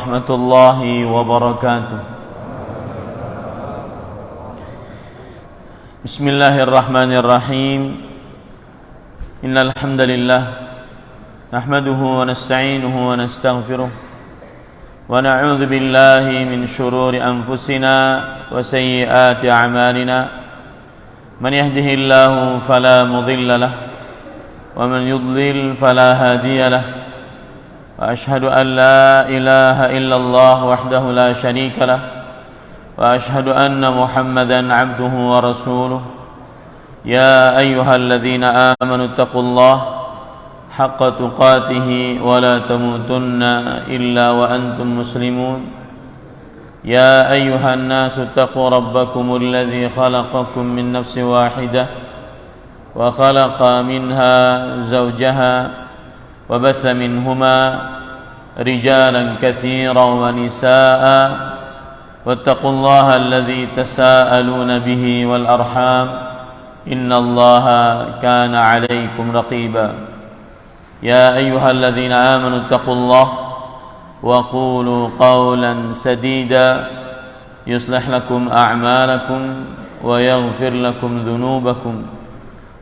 warahmatullahi wabarakatuh. Bismillahirrahmanirrahim. Innal hamdalillah nahmaduhu wa nasta'inuhu wa nastaghfiruh wa na'udzu billahi min shururi anfusina wa sayyiati a'malina. Man yahdihillahu fala mudilla lahu wa man yudlil fala hadiya lahu. Wa ashhadu an la ilaha illallah wahdahu la syarika lah wa ashhadu anna Muhammadan abduhu wa rasuluh. Ya ayyuhalladzina amanu taqullaha haqqa tuqatih wa la tamutunna illa wa antum muslimun. Ya ayyuhan nasu taqu rabbakumul ladzi khalaqakum min nafsin wahidah wa khalaqa minha zawjaha وبث منهما رجالا كثيرا ونساء واتقوا الله الذي تساءلون به والأرحام إن الله كان عليكم رقيبا. يا أيها الذين آمنوا اتقوا الله وقولوا قولا سديدا يصلح لكم أعمالكم ويغفر لكم ذنوبكم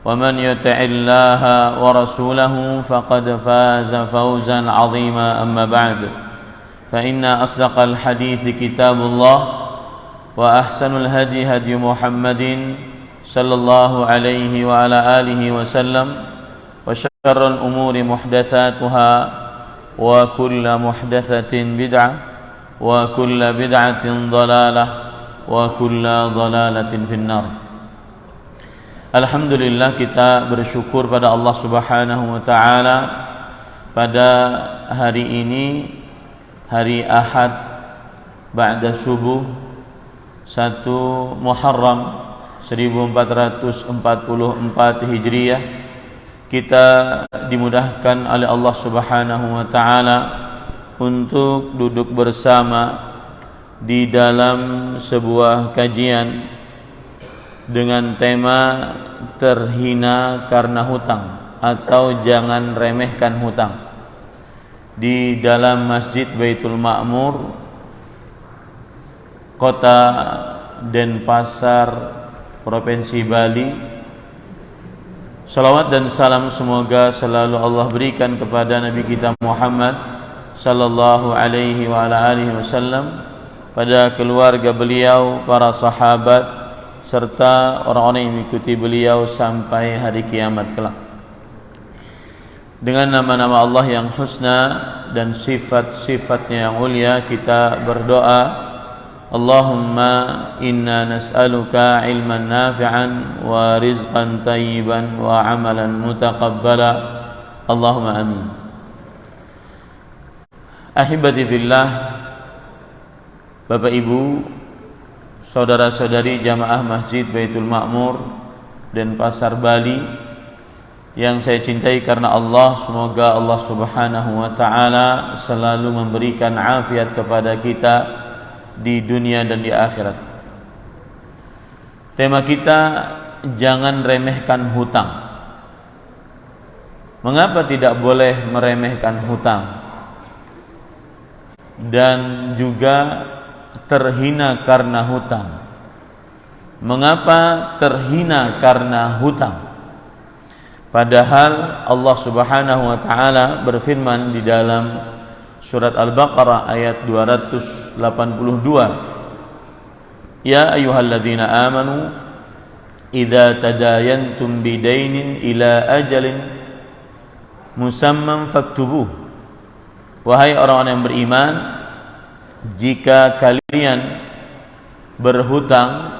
ومن يطع الله ورسوله فقد فاز فوزا عظيما. أما بعد فإن أصدق الحديث كتاب الله وأحسن الهدي هدي محمد صلى الله عليه وعلى آله وسلم وشر الأمور محدثاتها وكل محدثة بدعة وكل بدعة ضلالة وكل ضلالة في النار. Alhamdulillah, kita bersyukur pada Allah Subhanahu wa taala pada hari ini, hari Ahad ba'da subuh 1 Muharram 1444 Hijriah, kita dimudahkan oleh Allah Subhanahu wa taala untuk duduk bersama di dalam sebuah kajian dengan tema terhina karena hutang atau jangan remehkan hutang di dalam Masjid Baitul Ma'mur, Kota Denpasar, Provinsi Bali. Salawat dan salam semoga selalu Allah berikan kepada Nabi kita Muhammad sallallahu alaihi wa ala alihi wasallam, pada keluarga beliau, para sahabat, serta orang-orang yang mengikuti beliau sampai hari kiamat kelak. Dengan nama-nama Allah yang husna dan sifat-sifatnya yang mulia, kita berdoa, Allahumma inna nas'aluka ilman nafi'an wa rizqan tayyiban wa amalan mutaqabbala. Allahumma amin. Ahibati fillah, Bapak Ibu, saudara-saudari jamaah Masjid Baitul Ma'mur Denpasar, Bali, yang saya cintai karena Allah, semoga Allah Subhanahu wa taala selalu memberikan afiat kepada kita di dunia dan di akhirat. Tema kita, jangan remehkan hutang. Mengapa tidak boleh meremehkan hutang? Dan juga terhina karena hutang. Mengapa terhina karena hutang? Padahal Allah Subhanahu wa taala berfirman di dalam surat Al-Baqarah ayat 282, Ya ayyuhalladzina amanu idza tadayantum bidainin ila ajalin musamman faktubuh. Wahai orang-orang yang beriman, jika kalian berhutang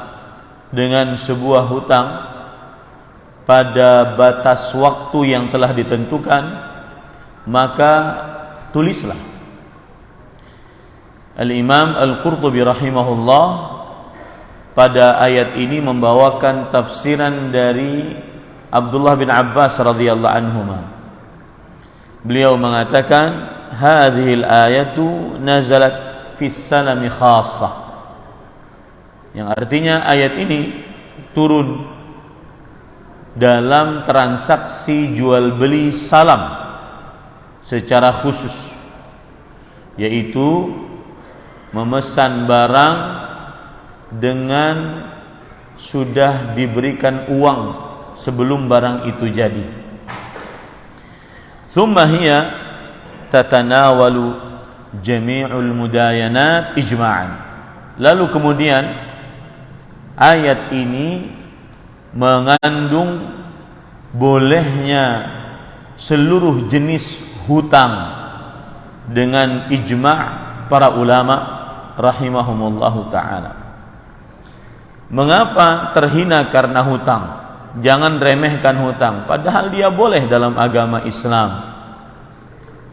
dengan sebuah hutang pada batas waktu yang telah ditentukan, maka tulislah. Al-Imam Al-Qurtubi rahimahullah pada ayat ini membawakan tafsiran dari Abdullah bin Abbas radhiyallahu anhuma. Beliau mengatakan, hadhil ayatu nazalat fis salami khassah, yang artinya ayat ini turun dalam transaksi jual beli salam secara khusus, yaitu memesan barang dengan sudah diberikan uang sebelum barang itu jadi. Thumma hiya tatanawalu jami'ul mudayanat ijma'an. Lalu kemudian ayat ini mengandung bolehnya seluruh jenis hutang dengan ijma' para ulama rahimahumullahu ta'ala. Mengapa terhina karena hutang? Jangan remehkan hutang, padahal dia boleh dalam agama Islam.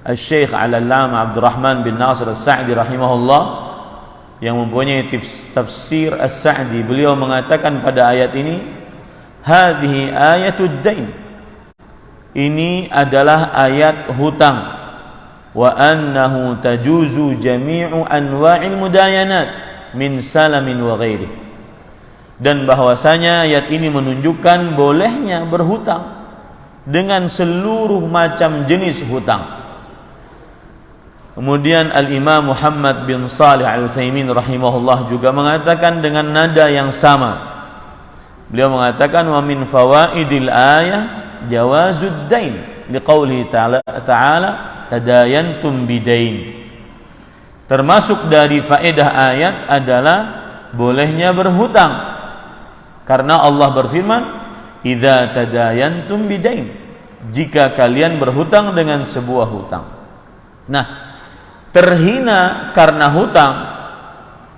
Al-Syekh Al-Allamah Abdurrahman bin Nasir As-Sa'di rahimahullah yang mempunyai tafsir As-Sa'di, beliau mengatakan pada ayat ini, hadhihi ayatud dain, ini adalah ayat hutang, wa annahu tajuzu jami'u anwa'il mudayanat min salamin wa ghairi, dan bahwasanya ayat ini menunjukkan bolehnya berhutang dengan seluruh macam jenis hutang. Kemudian Al-Imam Muhammad bin Shalih Al-Utsaimin rahimahullah juga mengatakan dengan nada yang sama. Beliau mengatakan wa min fawaidil ayah jawazud dain liqaulihi ta'ala tadayantum bidain. Termasuk dari faedah ayat adalah bolehnya berhutang, karena Allah berfirman idza tadayantum bidain, jika kalian berhutang dengan sebuah hutang. Nah, terhina karena hutang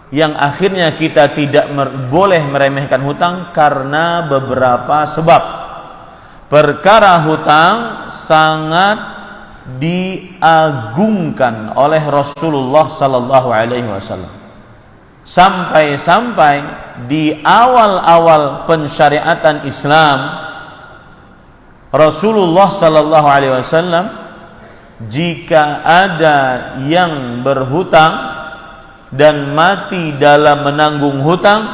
yang akhirnya kita tidak boleh meremehkan hutang karena beberapa sebab. Perkara hutang sangat diagungkan oleh Rasulullah sallallahu alaihi wasallam. Sampai-sampai di awal-awal pensyariatan Islam, Rasulullah sallallahu alaihi wasallam jika ada yang berhutang dan mati dalam menanggung hutang,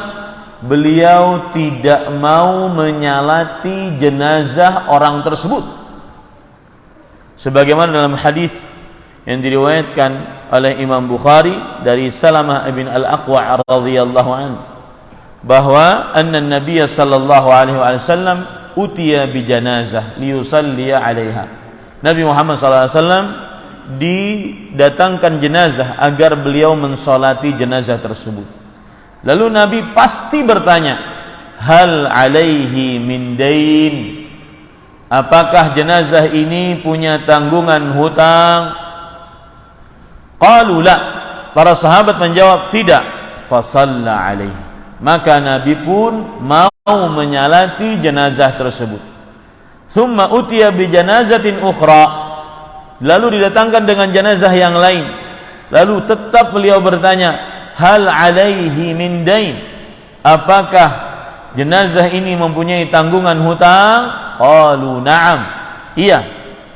beliau tidak mau menyalati jenazah orang tersebut, sebagaimana dalam hadis yang diriwayatkan oleh Imam Bukhari dari Salamah bin Al-Aqwa radhiyallahu anhu, bahwa anna Nabiy sallallahu alaihi wasallam utiya bi janazah liyusalli 'alaiha. Nabi Muhammad SAW didatangkan jenazah agar beliau mensolati jenazah tersebut. Lalu Nabi pasti bertanya, hal alaihi min dain, apakah jenazah ini punya tanggungan hutang? Qalu la, para sahabat menjawab tidak. Fasalla alaihi, maka Nabi pun mau menyalati jenazah tersebut. Thumma utiya bi janazatin ukhra, lalu didatangkan dengan jenazah yang lain. Lalu tetap beliau bertanya, hal alaihi min dain, apakah jenazah ini mempunyai tanggungan hutang? Qalu na'am, iya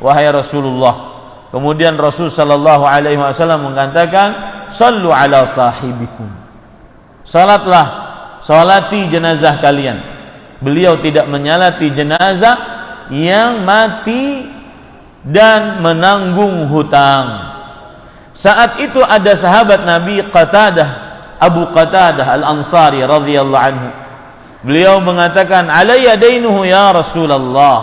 wahai Rasulullah. Kemudian Rasul sallallahu alaihi wasallam mengatakan, sallu ala sahibikum, salatlah, salati jenazah kalian. Beliau tidak menyalati jenazah yang mati dan menanggung hutang. Saat itu ada sahabat Nabi Qatadah, Abu Qatadah Al-Ansari radhiyallahu anhu. Beliau mengatakan, alayya dainuhu ya Rasulullah,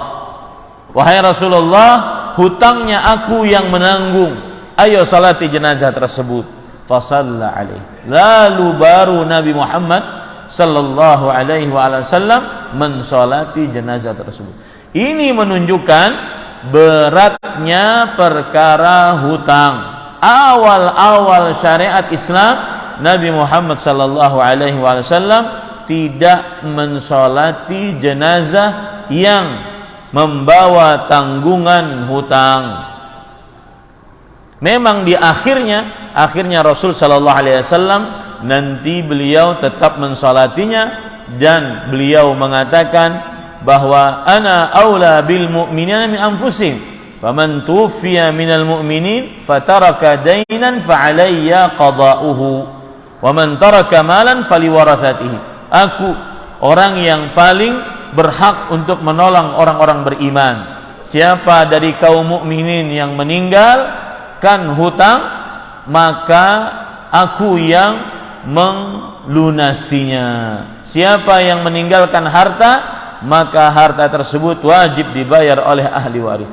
wahai Rasulullah, hutangnya aku yang menanggung, ayo salati jenazah tersebut. Fasalla alaihi, lalu baru Nabi Muhammad sallallahu alaihi wasallam mensolati jenazah tersebut. Ini menunjukkan beratnya perkara hutang. Awal-awal syariat Islam, Nabi Muhammad sallallahu alaihi wasallam tidak mensolati jenazah yang membawa tanggungan hutang. Memang di akhirnya Rasul sallallahu alaihi wasallam nanti beliau tetap mensolatinya, dan beliau mengatakan bahwa ana aula bil mu'minina min anfusihim, faman tuwfiya minal mu'minin fataraka dainan fa alayya qada'uhu wa man taraka malan faliwarathatihi. Aku orang yang paling berhak untuk menolong orang-orang beriman. Siapa dari kaum mukminin yang meninggalkan hutang, maka aku yang melunasinya. Siapa yang meninggalkan harta, maka harta tersebut wajib dibayar oleh ahli waris.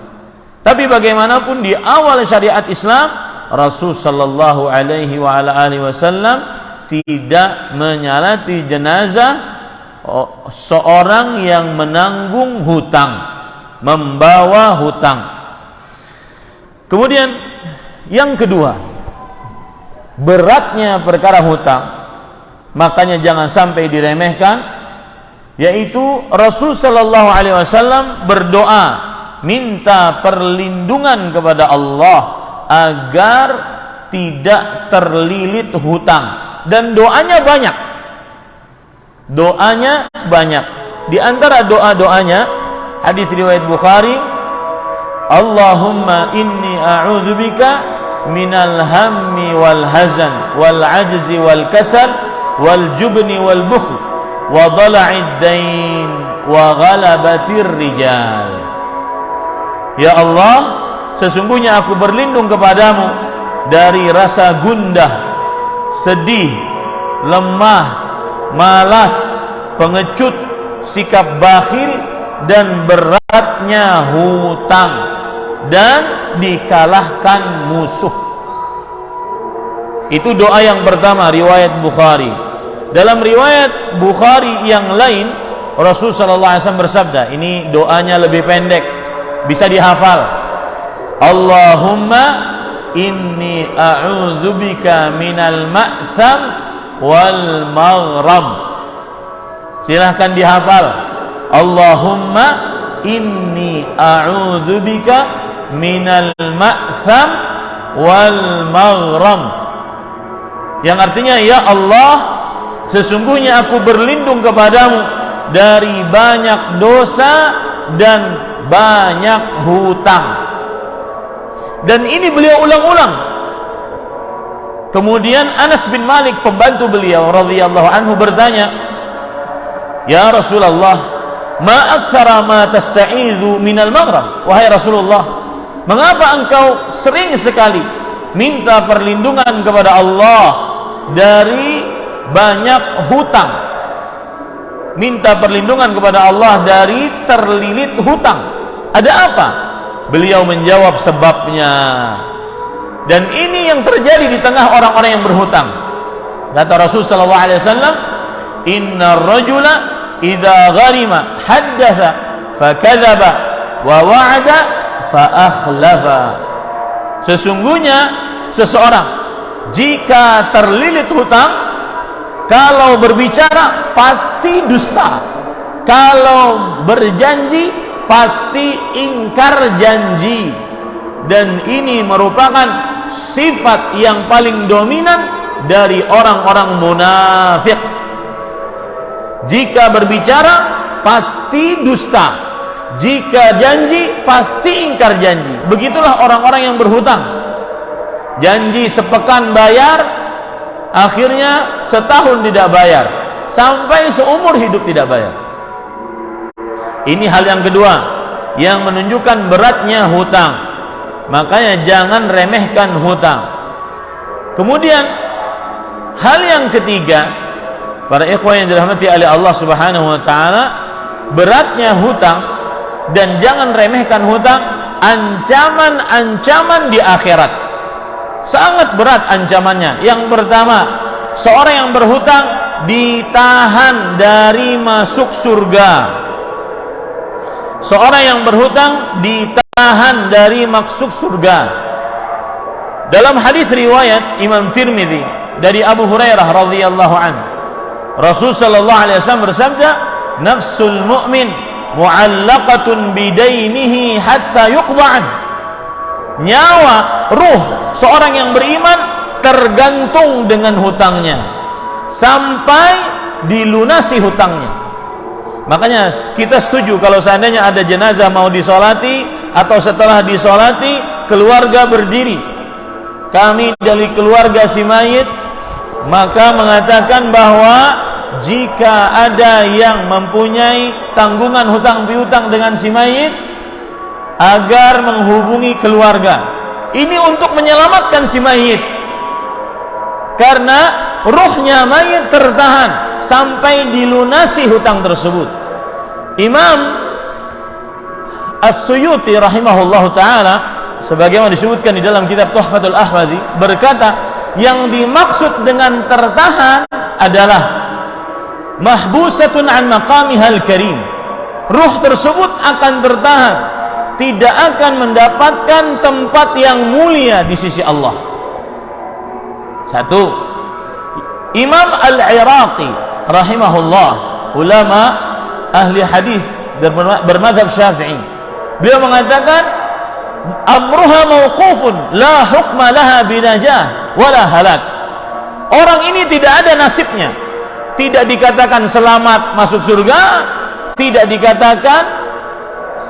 Tapi bagaimanapun di awal syariat Islam, Rasul sallallahu alaihi wa ala alihi wasallam tidak menyalati jenazah seorang yang menanggung hutang, membawa hutang. Kemudian yang kedua, beratnya perkara hutang, makanya jangan sampai diremehkan, yaitu Rasul sallallahu alaihi wasallam berdoa minta perlindungan kepada Allah agar tidak terlilit hutang, dan doanya banyak. Doanya banyak. Di antara doa-doanya hadis riwayat Bukhari, Allahumma inni a'udzubika minal hammi wal hazan wal ajzi wal kasal wal jubni wal bukhl wa dhala'id dain wa ghalabatir rijal. Ya Allah, sesungguhnya aku berlindung kepadamu dari rasa gundah, sedih, lemah, malas, pengecut, sikap bakhil, dan beratnya hutang, dan dikalahkan musuh. Itu doa yang pertama, riwayat Bukhari. Dalam riwayat Bukhari yang lain, Rasul sallallahu alaihi wasallam bersabda, ini doanya lebih pendek, bisa dihafal. Allahumma inni a'udzubika minal ma'tham wal maghram. Silahkan dihafal. Allahumma inni a'udzubika minal ma'tham wal maghram, yang artinya, ya Allah, sesungguhnya aku berlindung kepadamu dari banyak dosa dan banyak hutang. Dan ini beliau ulang-ulang. Kemudian Anas bin Malik, pembantu beliau radhiyallahu anhu, bertanya, ya Rasulullah, ma aktsara ma tasta'idzu minal maghram. Wahai Rasulullah, mengapa engkau sering sekali minta perlindungan kepada Allah dari banyak hutang? Minta perlindungan kepada Allah dari terlilit hutang. Ada apa? Beliau menjawab sebabnya. Dan ini yang terjadi di tengah orang-orang yang berhutang. Kata Rasul sallallahu alaihi wasallam, "Innar rajula idza gharima haddatsa fakadzaba wa wa'ada fa akhlafa." Sesungguhnya seseorang jika terlilit hutang, kalau berbicara pasti dusta, kalau berjanji pasti ingkar janji, dan ini merupakan sifat yang paling dominan dari orang-orang munafik. Jika berbicara pasti dusta, jika janji pasti ingkar janji. Begitulah orang-orang yang berhutang. Janji sepekan bayar, akhirnya setahun tidak bayar, sampai seumur hidup tidak bayar. Ini hal yang kedua yang menunjukkan beratnya hutang. Makanya jangan remehkan hutang. Kemudian hal yang ketiga, para ikhwan yang dirahmati oleh Allah Subhanahu wa taala, beratnya hutang dan jangan remehkan hutang, ancaman-ancaman di akhirat. Sangat berat ancamannya. Yang pertama, seorang yang berhutang ditahan dari masuk surga. Seorang yang berhutang ditahan dari masuk surga. Dalam hadis riwayat Imam Tirmidzi dari Abu Hurairah radhiyallahu anhu, Rasul sallallahu alaihi wasallam bersabda, "Nafsul mu'min mu'allaqatun bidainihi hatta yuqba'an." Nyawa, ruh seorang yang beriman tergantung dengan hutangnya sampai dilunasi hutangnya. Makanya kita setuju kalau seandainya ada jenazah mau disolati, atau setelah disolati keluarga berdiri, kami dari keluarga si mayit maka mengatakan bahwa jika ada yang mempunyai tanggungan hutang piutang dengan si mayit, agar menghubungi keluarga. Ini untuk menyelamatkan si mayit. Karena ruhnya mayit tertahan sampai dilunasi hutang tersebut. Imam As-Suyuti rahimahullahu ta'ala, sebagaimana disebutkan di dalam kitab Tuhfatul Ahwazi, berkata, yang dimaksud dengan tertahan adalah mahbusatun an maqamihal karim. Ruh tersebut akan tertahan, tidak akan mendapatkan tempat yang mulia di sisi Allah. Satu, Imam Al-Iraqi rahimahullah, ulama ahli hadis bermadzhab Syafi'i, beliau mengatakan amruha mauqufun la hukma laha binajah wala halak. Orang ini tidak ada nasibnya, tidak dikatakan selamat masuk surga, tidak dikatakan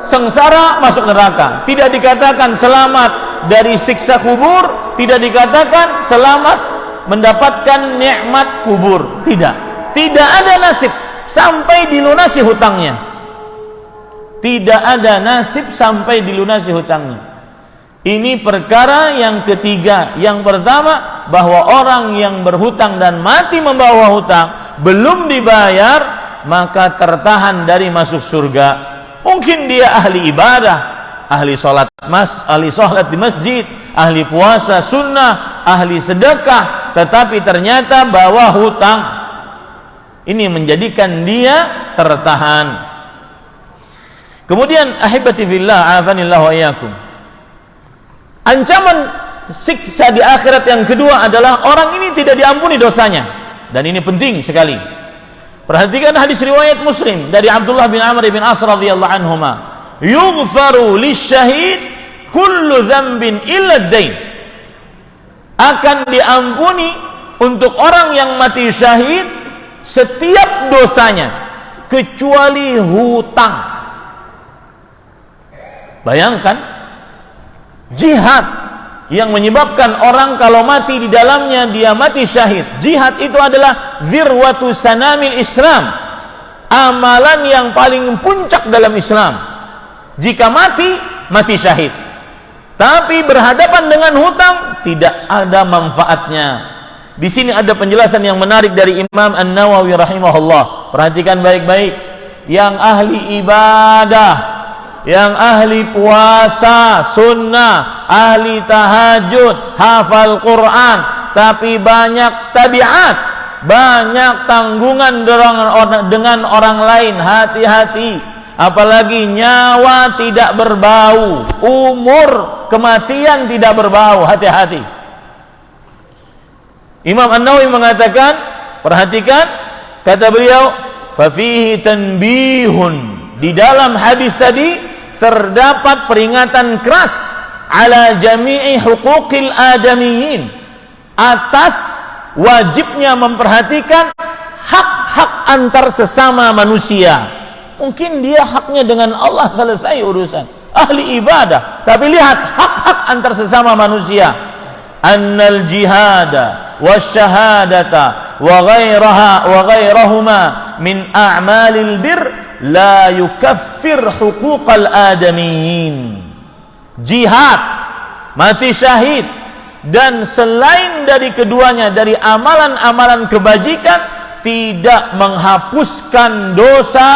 sengsara masuk neraka, tidak dikatakan selamat dari siksa kubur, tidak dikatakan selamat mendapatkan nikmat kubur. Tidak ada nasib sampai dilunasi hutangnya. Tidak ada nasib sampai dilunasi hutangnya. Ini perkara yang ketiga. Yang pertama, bahwa orang yang berhutang dan mati membawa hutang belum dibayar, maka tertahan dari masuk surga. Mungkin dia ahli ibadah, ahli sholat di masjid, ahli puasa sunnah, ahli sedekah, tetapi ternyata bawa hutang. Ini menjadikan dia tertahan. Kemudian ahibati fillah, afanillahu wa iyyakum, ancaman siksa di akhirat yang kedua adalah orang ini tidak diampuni dosanya. Dan ini penting sekali. Perhatikan hadis riwayat Muslim dari Abdullah bin Amr bin As radhiyallahu anhuma, yughfaru lisyahid kullu dzambin illa ad-dain. Akan diampuni untuk orang yang mati syahid setiap dosanya kecuali hutang. Bayangkan, jihad yang menyebabkan orang kalau mati di dalamnya dia mati syahid. Jihad itu adalah dzirwatu sanamil Islam, amalan yang paling puncak dalam Islam. Jika mati syahid, tapi berhadapan dengan hutang, tidak ada manfaatnya. Di sini ada penjelasan yang menarik dari Imam An-Nawawi rahimahullah. Perhatikan baik-baik. Yang ahli ibadah, yang ahli puasa sunnah, ahli tahajud, hafal Quran, tapi banyak tabiat, banyak tanggungan dengan orang lain, hati-hati. Apalagi nyawa tidak berbau, umur kematian tidak berbau, hati-hati. Imam An-Nawawi mengatakan, perhatikan, kata beliau, fafihi tanbihun, di dalam hadis tadi terdapat peringatan keras ala jami'i huquqil adamiyyin, atas wajibnya memperhatikan hak-hak antar sesama manusia. Mungkin dia haknya dengan Allah selesai urusan, ahli ibadah, tapi lihat hak-hak antar sesama manusia. Annal jihada wasyahadata wa ghairahuma min a'malil bir la yukaffir huquqal adamiyyin. Jihad, mati syahid, dan selain dari keduanya dari amalan-amalan kebajikan, tidak menghapuskan dosa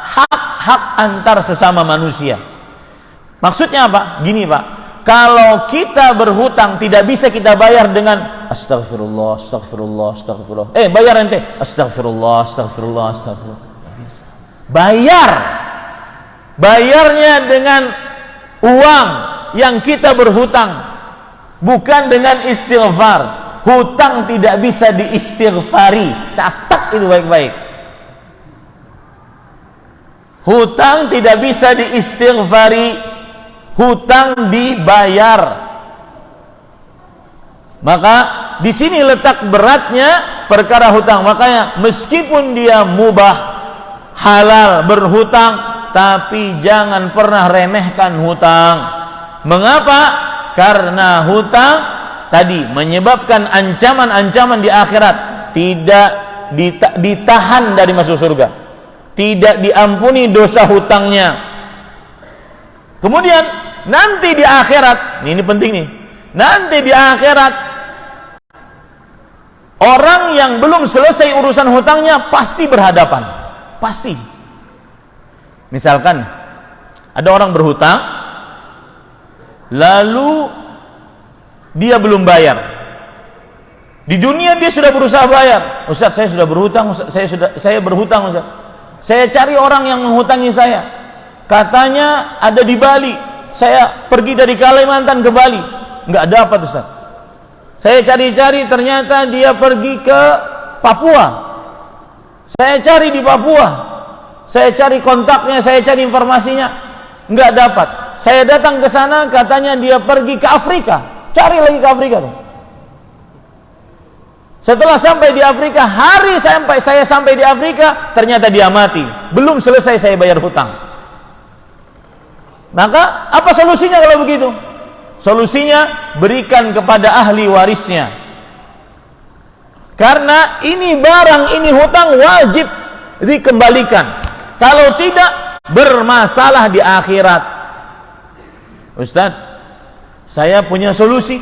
hak-hak antar sesama manusia. Maksudnya apa? Gini Pak, kalau kita berhutang tidak bisa kita bayar dengan astagfirullah, astagfirullah, astagfirullah. Bayar ente, astagfirullah, astagfirullah, astagfirullah. Bayarnya dengan uang yang kita berhutang, bukan dengan istighfar. Hutang tidak bisa diistighfari. Catat itu baik-baik. Hutang tidak bisa diistighfari. Hutang dibayar. Maka di sini letak beratnya perkara hutang. Makanya meskipun dia mubah, halal berhutang, tapi jangan pernah remehkan hutang. Mengapa? Karena hutang tadi menyebabkan ancaman-ancaman di akhirat, tidak ditahan dari masuk surga, tidak diampuni dosa hutangnya. Kemudian nanti di akhirat, ini penting nih, nanti di akhirat Orang yang belum selesai urusan hutangnya pasti berhadapan. Pasti. Misalkan ada orang berhutang, lalu dia belum bayar. Di dunia dia sudah berusaha bayar. Ustaz, saya sudah berhutang, Ustaz, saya berhutang, Ustaz. Saya cari orang yang menghutangi saya. Katanya ada di Bali. Saya pergi dari Kalimantan ke Bali, nggak dapat, Ustaz. Saya cari-cari, ternyata dia pergi ke Papua. Saya cari di Papua, saya cari kontaknya, saya cari informasinya, nggak dapat. Saya datang ke sana, katanya dia pergi ke Afrika. Cari lagi ke Afrika tuh. Setelah sampai di Afrika, hari saya sampai di Afrika, ternyata dia mati. Belum selesai saya bayar hutang. Maka apa solusinya kalau begitu? Solusinya, berikan kepada ahli warisnya. Karena ini barang, ini hutang wajib dikembalikan. Kalau tidak, bermasalah di akhirat. Ustaz, saya punya solusi.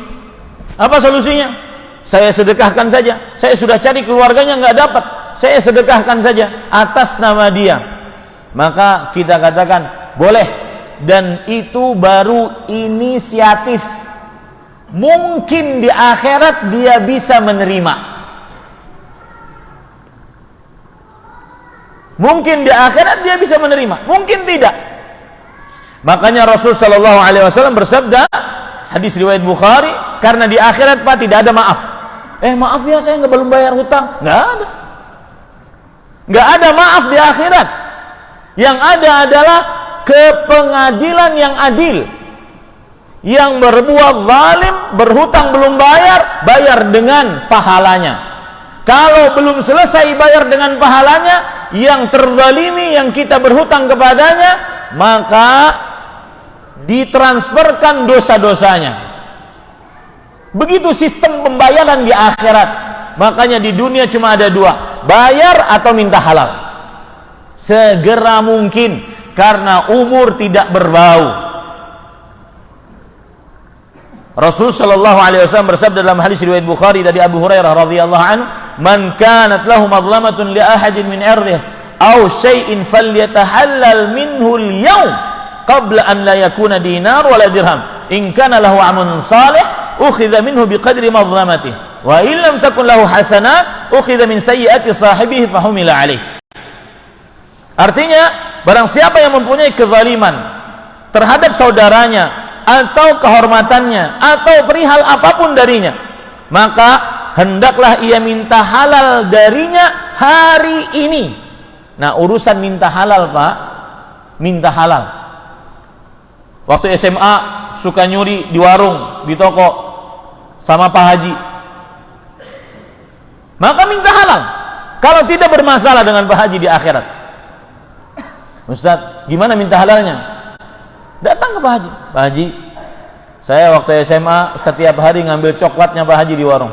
Apa solusinya? Saya sedekahkan saja. Saya sudah cari keluarganya nggak dapat. Saya sedekahkan saja atas nama dia. Maka kita katakan boleh. Dan itu baru inisiatif. Mungkin di akhirat dia bisa menerima. Mungkin di akhirat dia bisa menerima, mungkin tidak. Makanya Rasul sallallahu alaihi wasallam bersabda, hadis riwayat Bukhari, karena di akhirat Pak tidak ada maaf. Maaf ya, saya belum bayar hutang. Nggak ada maaf di akhirat. Yang ada adalah kepengadilan yang adil. Yang berbuat zalim, berhutang belum bayar, bayar dengan pahalanya. Kalau belum selesai bayar dengan pahalanya, yang terzalimi, yang kita berhutang kepadanya, maka ditransferkan dosa-dosanya. Begitu sistem pembayaran di akhirat. Makanya di dunia cuma ada dua, bayar atau minta halal. Segera mungkin, karena umur tidak berbau. Rasul sallallahu alaihi wasallam bersabda dalam hadis riwayat Bukhari dari Abu Hurairah radhiyallahu anhu, "Man kanat lahu madlamatun li ahadin min ardhihi aw shay'in falyatahallal minhu al-yawm qabla an la yakuna dinar wala dirham. In kana lahu 'amalun salih ukhidha minhu biqadri madlamatihi wa in lam takun lahu hasanat ukhidha min sayyiati sahibihi fahumila alaihi." Artinya, barang siapa yang mempunyai kezaliman terhadap saudaranya atau kehormatannya atau perihal apapun darinya, maka hendaklah ia minta halal darinya hari ini. Nah, urusan minta halal, Pak, minta halal. Waktu SMA suka nyuri di warung, di toko sama Pak Haji, maka minta halal. Kalau tidak bermasalah dengan Pak Haji di akhirat. Ustaz, gimana minta halalnya? Datang ke Pak Haji. Pak Haji, saya waktu SMA setiap hari ngambil coklatnya Pak Haji di warung.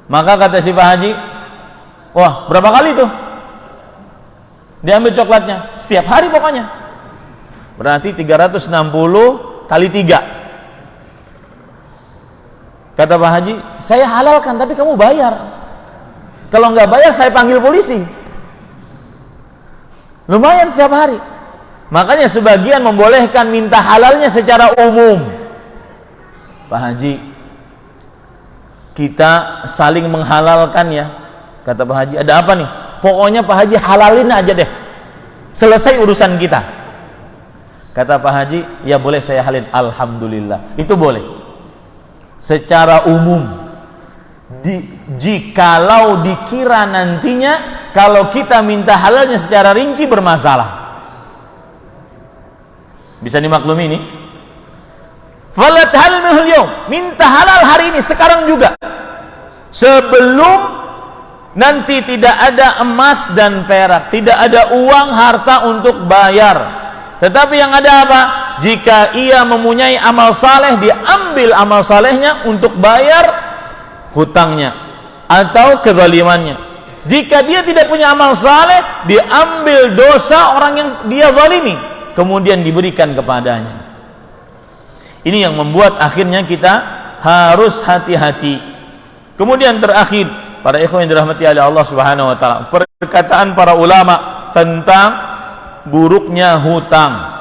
Maka kata si Pak Haji, wah, berapa kali tuh diambil coklatnya? Setiap hari pokoknya. Berarti 360 kali 3. Kata Pak Haji, saya halalkan tapi kamu bayar. Kalau nggak bayar saya panggil polisi. Lumayan setiap hari. Makanya sebagian membolehkan minta halalnya secara umum. Pak Haji, kita saling menghalalkan ya. Kata Pak Haji, ada apa nih? Pokoknya Pak Haji halalin aja deh, selesai urusan kita. Kata Pak Haji, ya boleh saya halin. Alhamdulillah, itu boleh secara umum. Jikalau dikira nantinya kalau kita minta halalnya secara rinci bermasalah, bisa dimaklumi ini. Falat hal minhul yawm, minta halal hari ini, sekarang juga, sebelum nanti tidak ada emas dan perak, tidak ada uang harta untuk bayar. Tetapi yang ada apa? Jika ia mempunyai amal saleh, diambil amal salehnya untuk bayar hutangnya atau kezalimannya. Jika dia tidak punya amal saleh, diambil dosa orang yang dia zalimi, kemudian diberikan kepadanya. Ini yang membuat akhirnya kita harus hati-hati. Kemudian terakhir, para ikhwan yang dirahmati oleh Allah Subhanahu wa taala, perkataan para ulama tentang buruknya hutang.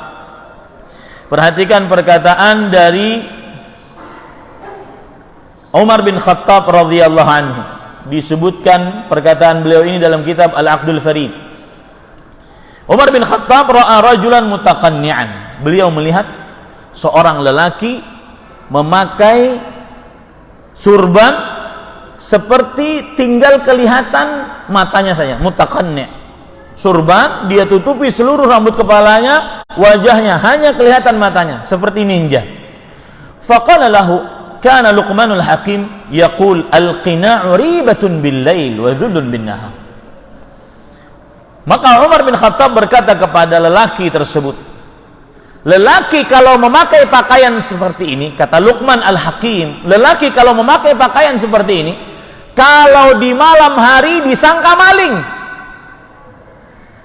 Perhatikan perkataan dari Umar bin Khattab radhiyallahu anhu. Disebutkan perkataan beliau ini dalam kitab Al-Aqdul Farid. Umar bin Khattab ra'a rajulan mutaqanni'an. Beliau melihat seorang lelaki memakai surban seperti tinggal kelihatan matanya saja, mutaqanni'. Surban dia tutupi seluruh rambut kepalanya, wajahnya hanya kelihatan matanya seperti ninja. Faqala lahu kana Luqmanul Hakim yaqul al-qina'u ribatun bil-lail wa dhullun bin-nahar. Maka Umar bin Khattab berkata kepada lelaki tersebut, lelaki kalau memakai pakaian seperti ini, kata Luqman Al-Hakim, lelaki kalau memakai pakaian seperti ini, kalau di malam hari disangka maling,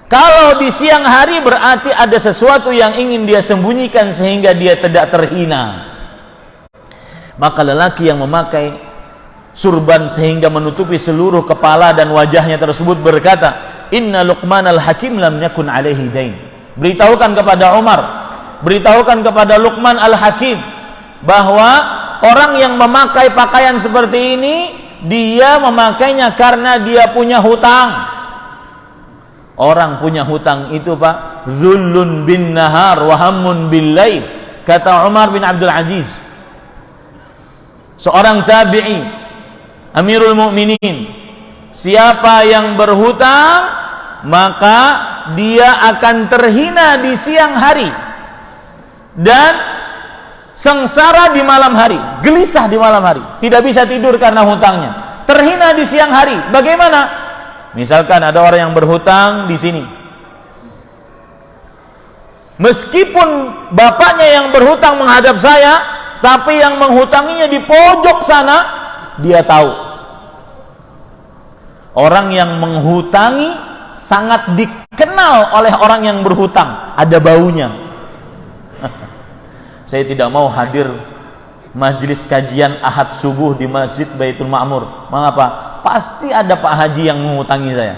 kalau di siang hari berarti ada sesuatu yang ingin dia sembunyikan sehingga dia tidak terhina. Maka lelaki yang memakai surban sehingga menutupi seluruh kepala dan wajahnya tersebut berkata, Inna Luqman al-Hakim lam yakun alaihi dain. Beritahukan kepada Umar, beritahukan kepada Luqman al-Hakim bahwa orang yang memakai pakaian seperti ini, dia memakainya karena dia punya hutang. Orang punya hutang itu, Pak, dhullun bin nahar wa hammun bil lail. Kata Umar bin Abdul Aziz, seorang tabi'i, Amirul Mukminin, siapa yang berhutang maka dia akan terhina di siang hari dan sengsara di malam hari, gelisah di malam hari, tidak bisa tidur karena hutangnya, terhina di siang hari. Bagaimana? Misalkan ada orang yang berhutang di sini, meskipun bapaknya yang berhutang menghadap saya, tapi yang menghutanginya di pojok sana, dia tahu. Orang yang menghutangi sangat dikenal oleh orang yang berhutang, ada baunya. Saya tidak mau hadir majelis kajian Ahad subuh di Masjid Baitul Ma'mur. Mengapa? Pasti ada Pak Haji yang menghutangi saya.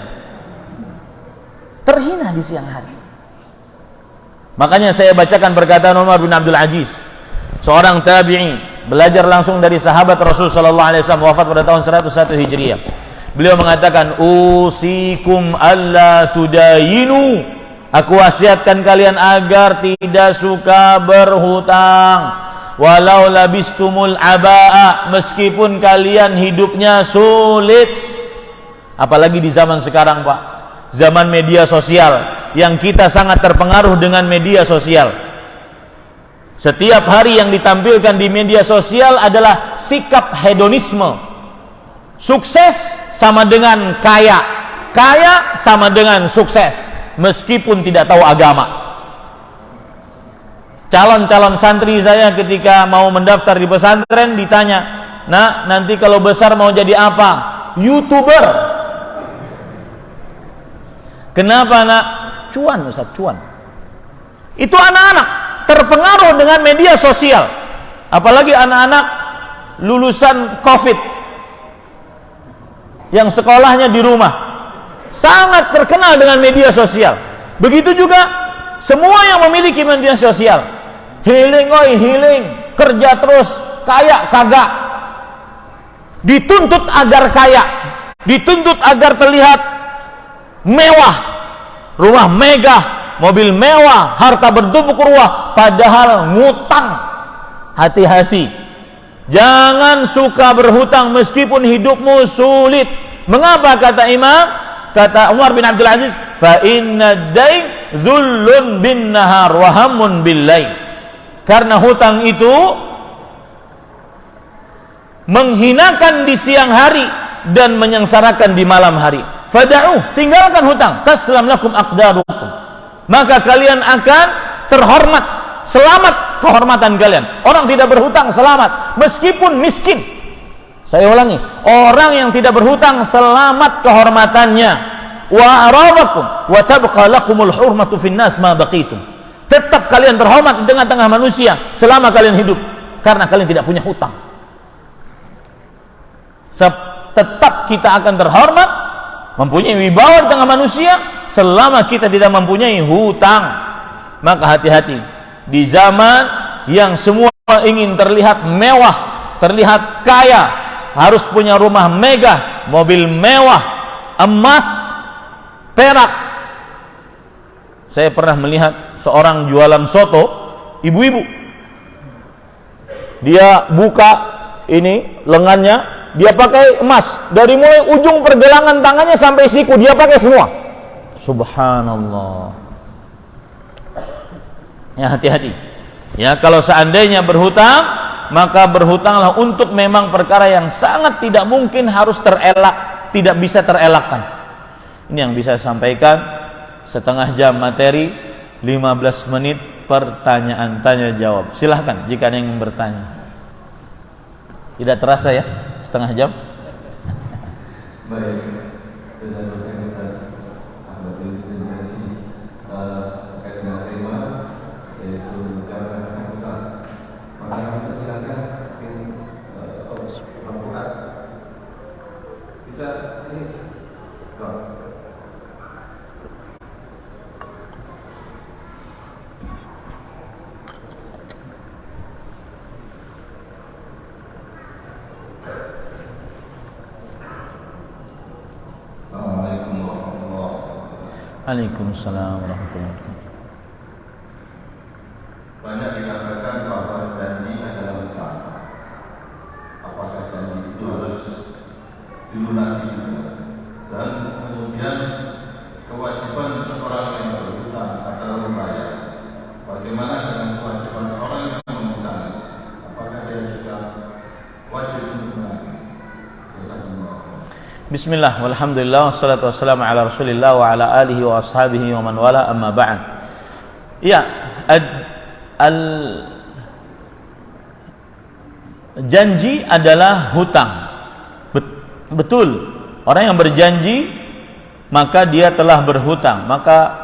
Terhina di siang hari. Makanya saya bacakan perkataan Umar bin Abdul Aziz, seorang tabi'i, belajar langsung dari sahabat Rasul sallallahu alaihi wasallam, wafat pada tahun 101 Hijriah. Beliau mengatakan, usikum alla tudayinu, aku wasiatkan kalian agar tidak suka berhutang, walau labistumul aba'a, meskipun kalian hidupnya sulit. Apalagi di zaman sekarang, Pak, zaman media sosial, yang kita sangat terpengaruh dengan media sosial. Setiap hari yang ditampilkan di media sosial adalah sikap hedonisme. Sukses sama dengan kaya, kaya sama dengan sukses, meskipun tidak tahu agama. Calon-calon santri saya ketika mau mendaftar di pesantren ditanya, nah nanti kalau besar mau jadi apa? YouTuber. Kenapa, nak? Cuan, Ustaz, cuan. Itu anak-anak terpengaruh dengan media sosial, apalagi anak-anak lulusan COVID yang sekolahnya di rumah, sangat terkenal dengan media sosial. Begitu juga semua yang memiliki media sosial, healing, oi healing, kerja terus, kaya kagak, dituntut agar kaya, dituntut agar terlihat mewah, rumah megah, mobil mewah, harta bertumpuk ruah, padahal ngutang. Hati-hati, jangan suka berhutang meskipun hidupmu sulit. Mengapa? Kata Umar bin Abdul Aziz, fa inna dain dhullun bin nahar wa hammun bil lail. Karena hutang itu menghinakan di siang hari dan menyengsarakan di malam hari. Fada'u, tinggalkan hutang, taslam lakum aqdarukum, maka kalian akan terhormat, selamat kehormatan kalian. Orang tidak berhutang selamat meskipun miskin. Saya ulangi, orang yang tidak berhutang selamat kehormatannya. Wa aradakum wa tabqa lakumul hurmatu finnas ma baqitum. Tetap kalian terhormat di tengah-tengah manusia selama kalian hidup, karena kalian tidak punya hutang. Tetap kita akan terhormat, mempunyai wibawa di tengah manusia selama kita tidak mempunyai hutang. Maka hati-hati di zaman yang semua ingin terlihat mewah, terlihat kaya, harus punya rumah megah, mobil mewah, emas, perak. Saya pernah melihat seorang jualan soto, ibu-ibu. Dia buka ini lengannya, dia pakai emas dari mulai ujung pergelangan tangannya sampai siku, dia pakai semua. Subhanallah. Ya, hati-hati. Ya, kalau seandainya berhutang, maka berhutanglah untuk memang perkara yang sangat tidak mungkin harus terelak, tidak bisa terelakkan. Ini yang bisa saya sampaikan. Setengah jam materi, 15 menit pertanyaan tanya jawab. Silahkan jika ada yang ingin bertanya. Tidak terasa ya, setengah jam. Baik, terima kasih Ahmad terima kasih terkait dengan tema yaitu bicara hutang. Maka kita silakan Pak bisa ini Waalaikumsalam warahmatullahi wabarakatuh. Banyak dikatakan bahwa janji adalah hutang. Apakah janji itu harus dilunasi juga? Dan kemudian kewajiban seorang yang berhutang adalah membayar. Bagaimana dengan kewajiban orang yang menghutang? Apakah dia juga wajib untuk menagih? Bismillah, walhamdulillah, wassalatu wassalamu ala rasulillah wa ala alihi wa ashabihi wa man wala, amma ba'd. Ya, janji adalah hutang. Betul, orang yang berjanji maka dia telah berhutang. Maka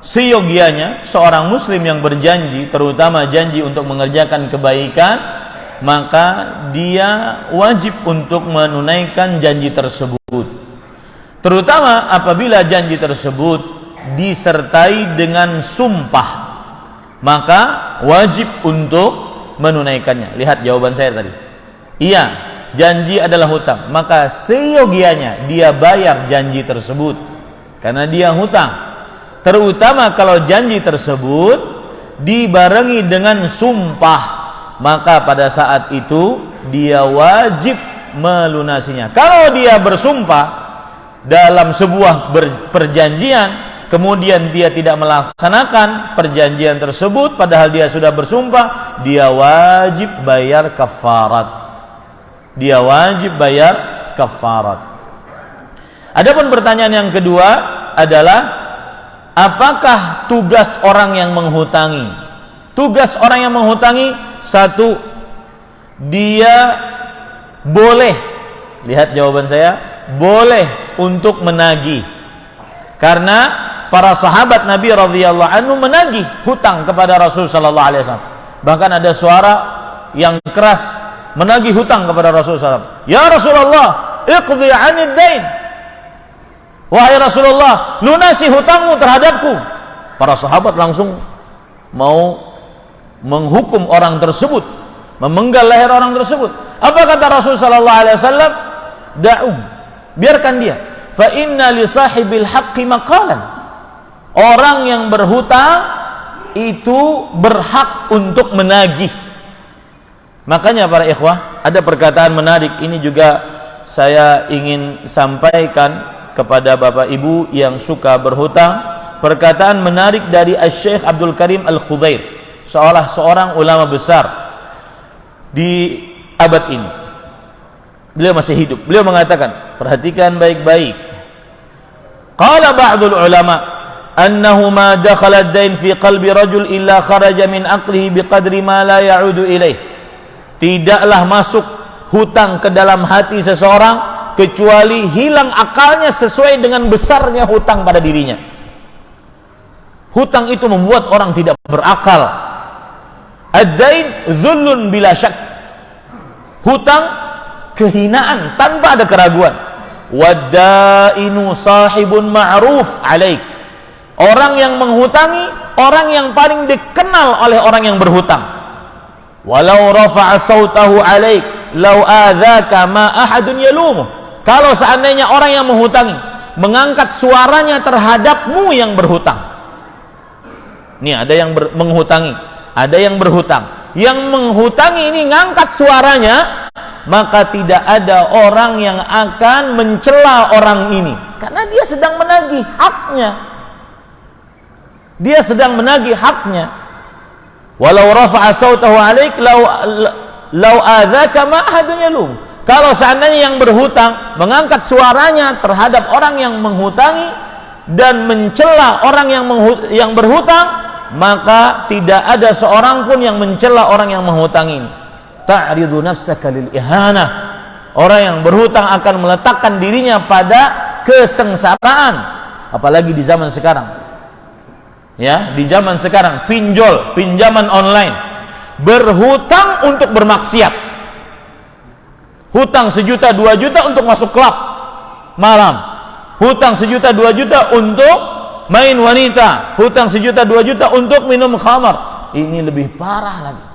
seyogianya seorang muslim yang berjanji, terutama janji untuk mengerjakan kebaikan, maka dia wajib untuk menunaikan janji tersebut. Terutama apabila janji tersebut disertai dengan sumpah, maka wajib untuk menunaikannya. Lihat jawaban saya tadi. Iya, janji adalah hutang, maka seyogianya dia bayar janji tersebut karena dia hutang. Terutama kalau janji tersebut dibarengi dengan sumpah, maka pada saat itu dia wajib melunasinya. Kalau dia bersumpah dalam sebuah perjanjian, kemudian dia tidak melaksanakan perjanjian tersebut padahal dia sudah bersumpah, dia wajib bayar kafarat. Dia wajib bayar kafarat. Adapun pertanyaan yang kedua adalah, apakah tugas orang yang menghutangi? Tugas orang yang menghutangi, satu, dia boleh, lihat jawaban saya, boleh untuk menagih. Karena para sahabat Nabi radhiyallahu anhu menagih hutang kepada Rasul sallallahu alaihi wasallam. Bahkan ada suara yang keras menagih hutang kepada Rasul sallallahu alaihi wasallam. Ya Rasulullah, iqdi 'anid dain. Wahai Rasulullah, lunasi hutangmu terhadapku. Para sahabat langsung mau menghukum orang tersebut, memenggal leher orang tersebut. Apa kata Rasul sallallahu alaihi wasallam? Da'u, biarkan dia. Fa inna li sahibil haqqi maqalan. Orang yang berhutang itu berhak untuk menagih. Makanya para ikhwah, ada perkataan menarik ini juga saya ingin sampaikan kepada Bapak Ibu yang suka berhutang. Perkataan menarik dari Syekh Abdul Karim Al-Khudair, seorang ulama besar di abad ini. Beliau masih hidup. Beliau mengatakan, perhatikan baik-baik. Qala ba'dul ulama annahu ma dakhala ad-dain fi qalbi rajul illa kharaja min aqlihi biqadri ma la ya'udu ilaih. Tidaklah masuk hutang ke dalam hati seseorang kecuali hilang akalnya sesuai dengan besarnya hutang pada dirinya. Hutang itu membuat orang tidak berakal. Ad-dain dhullun bila syak. Hutang kehinaan tanpa ada keraguan. Wadainu sahibun ma'ruf alaik. Orang yang menghutangi, orang yang paling dikenal oleh orang yang berhutang. Walau rafa'a sautahu alaik law adzaka ma ahadun yalumuh. Kalau seandainya orang yang menghutangi mengangkat suaranya terhadapmu yang berhutang. Nih ada yang menghutangi, ada yang berhutang. Yang menghutangi ini ngangkat suaranya, maka tidak ada orang yang akan mencela orang ini, karena dia sedang menagih haknya. Dia sedang menagih haknya. Walau rafa'a sautahu alaik law adzaka ma ahadun yalum. Kalau seandainya yang berhutang mengangkat suaranya terhadap orang yang menghutangi dan mencela orang yang berhutang, maka tidak ada seorang pun yang mencela orang yang menghutangi ini. Ta'ridu nafsaka lil ihanah. Orang yang berhutang akan meletakkan dirinya pada kesengsaraan, apalagi di zaman sekarang. Ya, di zaman sekarang pinjol, pinjaman online, berhutang untuk bermaksiat. Hutang 1 juta 2 juta untuk masuk klub malam, hutang 1 juta 2 juta untuk main wanita, hutang 1 juta 2 juta untuk minum khamar. Ini lebih parah lagi.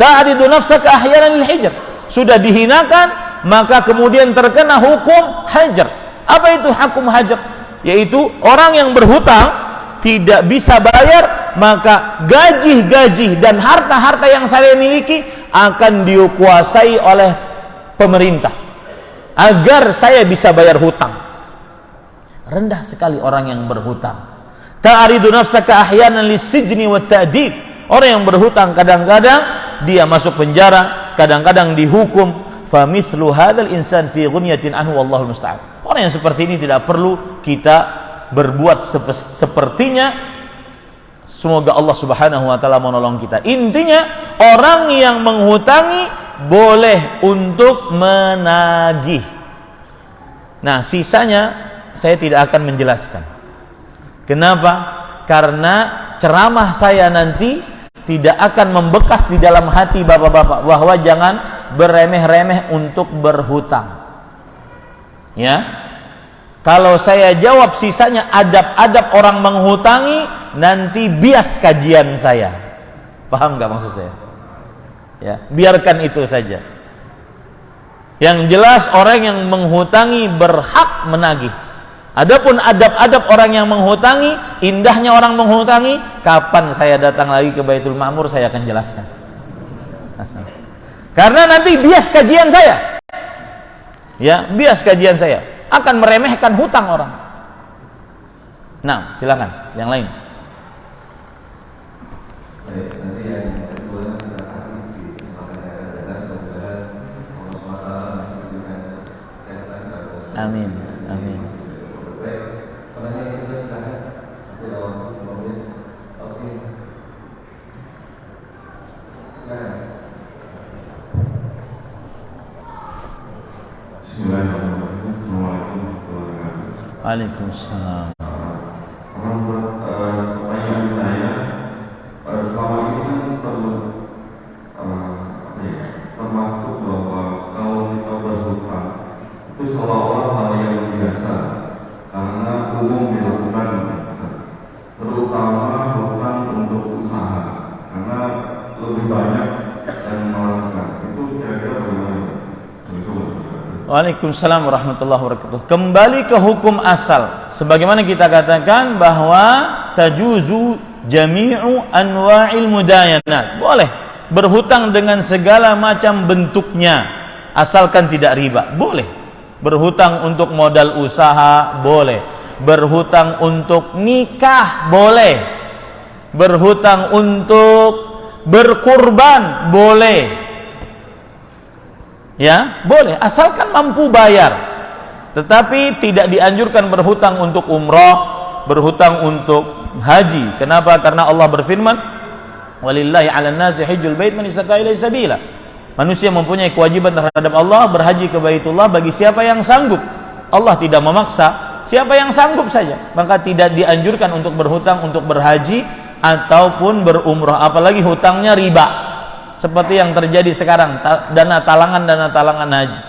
Ta'ridu nafsaka ahyanan lil hijr. Sudah dihinakan, maka kemudian terkena hukum hajar. Apa itu hukum hajar? Yaitu orang yang berhutang tidak bisa bayar, maka gaji-gaji dan harta-harta yang saya miliki akan dikuasai oleh pemerintah agar saya bisa bayar hutang. Rendah sekali orang yang berhutang. Ta'ridu nafsaka ahyanan lis-sijni wat ta'dib. Orang yang berhutang kadang-kadang dia masuk penjara, kadang-kadang dihukum. Fa mithlu hadzal insan fi ghunyatin anhu wallahu musta'an. Orang yang seperti ini tidak perlu kita berbuat sepertinya. Semoga Allah Subhanahu wa taala menolong kita. Intinya, orang yang menghutangi boleh untuk menagih. Nah, sisanya saya tidak akan menjelaskan. Kenapa? Karena ceramah saya nanti tidak akan membekas di dalam hati bapak-bapak bahwa jangan beremeh-remeh untuk berhutang. Ya. Kalau saya jawab sisanya adab-adab orang menghutangi, nanti bias kajian saya. Paham nggak maksud saya? Ya, biarkan itu saja. Yang jelas orang yang menghutangi berhak menagih. Adapun adab-adab orang yang menghutangi, indahnya orang menghutangi, kapan saya datang lagi ke Baitul Ma'mur saya akan jelaskan. Karena nanti bias kajian saya. Ya, bias kajian saya akan meremehkan hutang orang. Nah, silakan yang lain. Baik, nanti yang kedua silakan di kesempatan yang akan datang, mudah-mudahan Allah SWT masih memberikan kesehatan kepada kita. Amin, amin. Baik, pertanyaan yang kedua silakan. Masih ada waktu 5 menit. Oke. Silakan. Bismillahirrahmanirrahim. Assalamualaikum warahmatullahi wabarakatuh. Waalaikumsalam. Pertanyaan saya, selama ini kan termaktub bahwa kalau kita berhutang itu seolah-olah hal yang biasa karena umum dilakukan, terutama hutang untuk usaha karena lebih banyak yang melakukan. Itu kira-kira bagaimana? Waalaikumsalam warahmatullahi wabarakatuh. Kembali ke hukum asal, sebagaimana kita katakan bahwa tajuzu jami'u anwa'il mudayanat. Boleh berhutang dengan segala macam bentuknya, asalkan tidak riba. Boleh berhutang untuk modal usaha, boleh berhutang untuk nikah, boleh berhutang untuk berkurban, boleh. Ya, boleh, asalkan mampu bayar. Tetapi tidak dianjurkan berhutang untuk umrah, berhutang untuk haji. Kenapa? Karena Allah berfirman, "Walillahi 'alan nasi hajjul bait man istata'a ilaihi sabila." Manusia mempunyai kewajiban terhadap Allah berhaji ke Baitullah bagi siapa yang sanggup. Allah tidak memaksa, siapa yang sanggup saja. Maka tidak dianjurkan untuk berhutang untuk berhaji ataupun berumrah, apalagi hutangnya riba. seperti yang terjadi sekarang, dana talangan haji,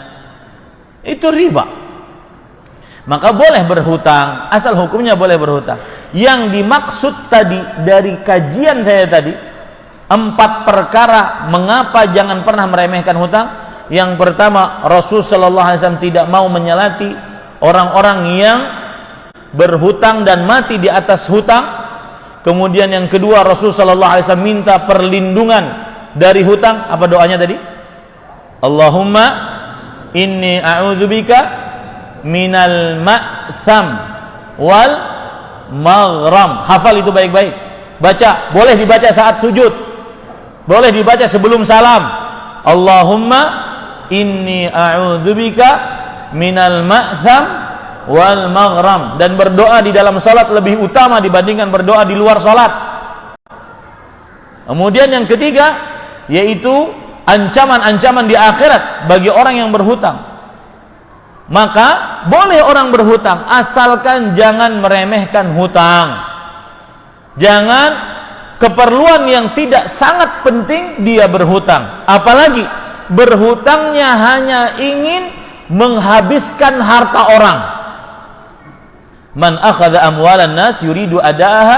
itu riba. Maka boleh berhutang, asal hukumnya boleh berhutang. Yang dimaksud tadi dari kajian saya tadi, 4 perkara mengapa jangan pernah meremehkan hutang. Yang pertama, Rasul sallallahu alaihi wasallam tidak mau menyelati orang-orang yang berhutang dan mati di atas hutang. Kemudian yang kedua, Rasul sallallahu alaihi wasallam minta perlindungan dari hutang. Apa doanya tadi? Allahumma inni a'udzubika minal ma'tham wal maghram. Hafal itu baik-baik. Baca, boleh dibaca saat sujud, boleh dibaca sebelum salam. Allahumma inni a'udzubika minal ma'tham wal maghram. Dan berdoa di dalam salat lebih utama dibandingkan berdoa di luar salat. Kemudian yang ketiga, yaitu ancaman-ancaman di akhirat bagi orang yang berhutang. Maka boleh orang berhutang asalkan jangan meremehkan hutang. Jangan keperluan yang tidak sangat penting dia berhutang. Apalagi berhutangnya hanya ingin menghabiskan harta orang. Man akhadha amwalan nas yuridu adaaha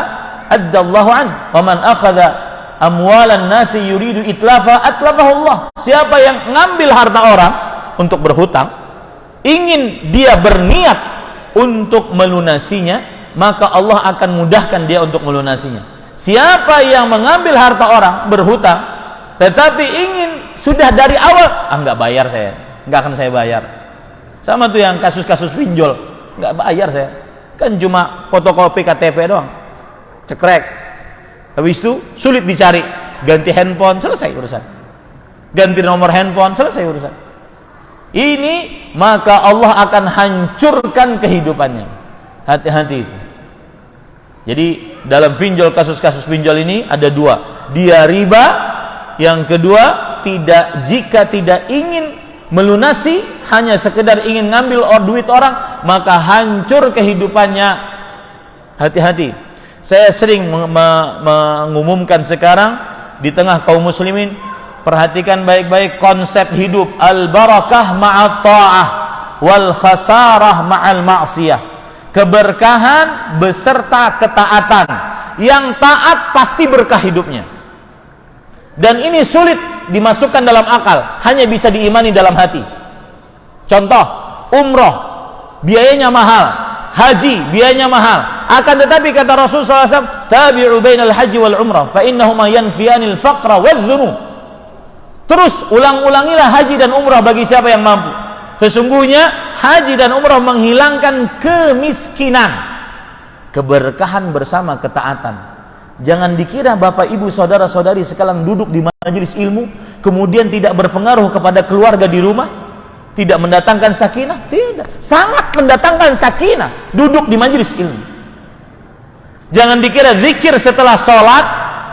addallahu an, wa man akhadha amwalan nasi yuridu itlafa atlafahu Allah. Siapa yang ngambil harta orang untuk berhutang, ingin dia berniat untuk melunasinya, maka Allah akan mudahkan dia untuk melunasinya. Siapa yang mengambil harta orang berhutang tetapi ingin sudah dari awal, nggak bayar saya, nggak akan saya bayar. Sama tuh yang kasus-kasus pinjol, nggak bayar saya, kan cuma fotokopi KTP doang, cekrek, habis itu sulit dicari, ganti handphone selesai urusan, ganti nomor handphone selesai urusan. Ini maka Allah akan hancurkan kehidupannya. Hati-hati itu. Jadi dalam pinjol, kasus-kasus pinjol ini ada 2. Dia riba. Yang kedua, jika tidak ingin melunasi, hanya sekedar ingin ngambil duit orang, maka hancur kehidupannya. Hati-hati. Saya sering mengumumkan sekarang di tengah kaum muslimin, perhatikan baik-baik konsep hidup, al-barakah ma'at ta'ah wal khasarah ma'al ma'siyah. Keberkahan beserta ketaatan. Yang taat pasti berkah hidupnya. Dan ini sulit dimasukkan dalam akal, hanya bisa diimani dalam hati. Contoh, umroh biayanya mahal, haji biayanya mahal. Akan tetapi kata Rasulullah SAW, tabi'u bainal haji wal umrah fa innahuma yanfiyanil faqra wadh-dhunub. Terus ulang-ulangilah haji dan umrah bagi siapa yang mampu. Sesungguhnya haji dan umrah menghilangkan kemiskinan. Keberkahan bersama ketaatan. Jangan dikira Bapak Ibu saudara-saudari sekalian duduk di majelis ilmu kemudian tidak berpengaruh kepada keluarga di rumah, tidak mendatangkan sakinah. Tidak, sangat mendatangkan sakinah duduk di majelis ilmu. Jangan dikira zikir setelah sholat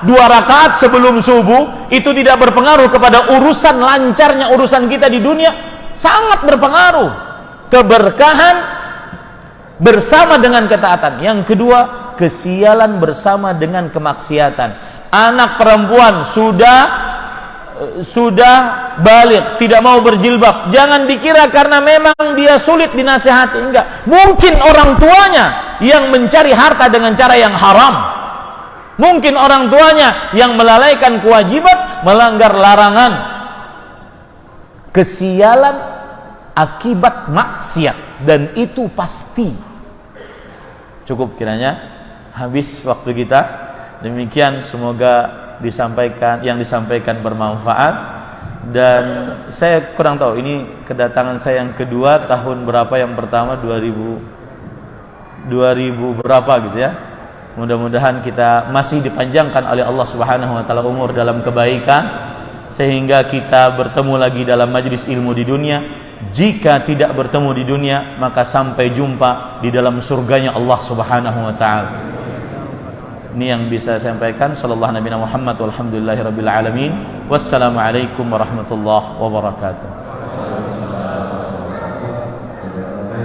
2 rakaat sebelum subuh itu tidak berpengaruh kepada urusan lancarnya urusan kita di dunia. Sangat berpengaruh. Keberkahan bersama dengan ketaatan. Yang kedua, kesialan bersama dengan kemaksiatan. Anak perempuan sudah balik, tidak mau berjilbab, jangan dikira karena memang dia sulit dinasihati. Enggak, mungkin orang tuanya yang mencari harta dengan cara yang haram. Mungkin orang tuanya yang melalaikan kewajiban, melanggar larangan. Kesialan akibat maksiat, dan itu pasti. Cukup kiranya, habis waktu kita. Demikian, semoga yang disampaikan bermanfaat. Dan saya kurang tahu ini kedatangan saya yang kedua tahun berapa, yang pertama 2000 berapa gitu ya. Mudah-mudahan kita masih dipanjangkan oleh Allah Subhanahu wa taala umur dalam kebaikan sehingga kita bertemu lagi dalam majelis ilmu di dunia. Jika tidak bertemu di dunia, maka sampai jumpa di dalam surganya Allah Subhanahu wa taala. Ini yang bisa saya sampaikan. Sallallahu Nabi Muhammad walhamdulillahirabbil alamin. Wassalamualaikum warahmatullahi wabarakatuh.